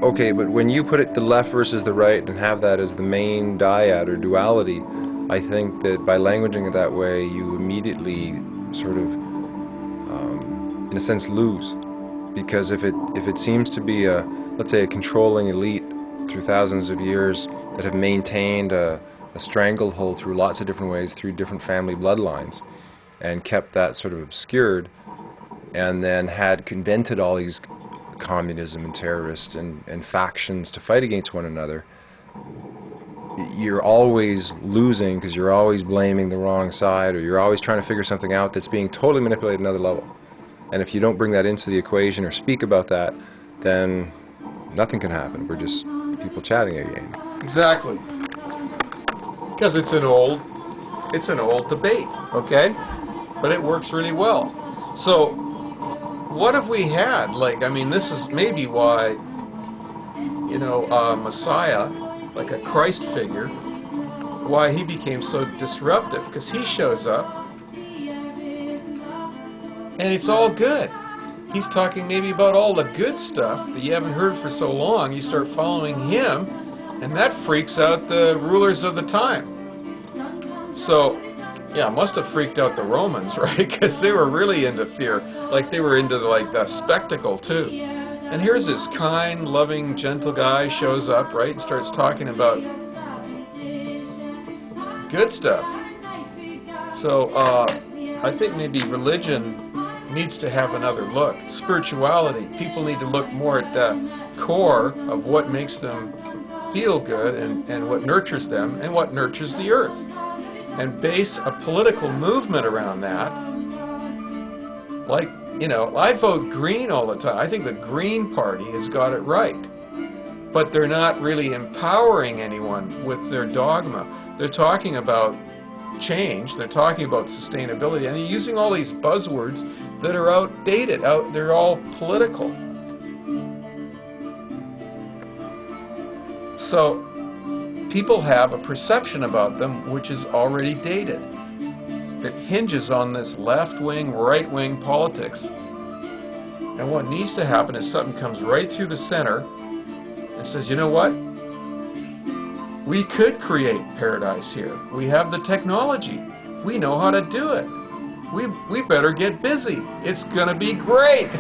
Okay, but when you put it the left versus the right and have that as the main dyad or duality, I think that by languaging it that way, you immediately sort of, in a sense, lose. Because if it seems to be let's say, a controlling elite through thousands of years that have maintained a stranglehold through lots of different ways, through different family bloodlines, and kept that sort of obscured, and then had invented all these communism and terrorists and factions to fight against one another, you're always losing because you're always blaming the wrong side, or you're always trying to figure something out that's being totally manipulated at another level. And if you don't bring that into the equation or speak about that, then nothing can happen. We're just people chatting again. Exactly. Because it's an old debate, okay? But it works really well. So what have we had? Like, I mean, this is maybe why, you know, Messiah, like a Christ figure, why he became so disruptive, because he shows up and it's all good. He's talking maybe about all the good stuff that you haven't heard for so long. You start following him, and that freaks out the rulers of the time. So, yeah, must have freaked out the Romans, right? Because they were really into fear. Like, they were into, like, the spectacle, too. And here's this kind, loving, gentle guy shows up, right, and starts talking about good stuff. So, I think maybe religion needs to have another look. Spirituality, people need to look more at the core of what makes them feel good and what nurtures them and what nurtures the earth, and base a political movement around that. Like, you know, I vote green all the time. I think the Green Party has got it right, but they're not really empowering anyone with their dogma. They're talking about change, they're talking about sustainability, and they're using all these buzzwords that are outdated. They're all political. So people have a perception about them which is already dated. It hinges on this left-wing, right-wing politics. And what needs to happen is something comes right through the center and says, you know what? We could create paradise here. We have the technology. We know how to do it. We better get busy. It's going to be great.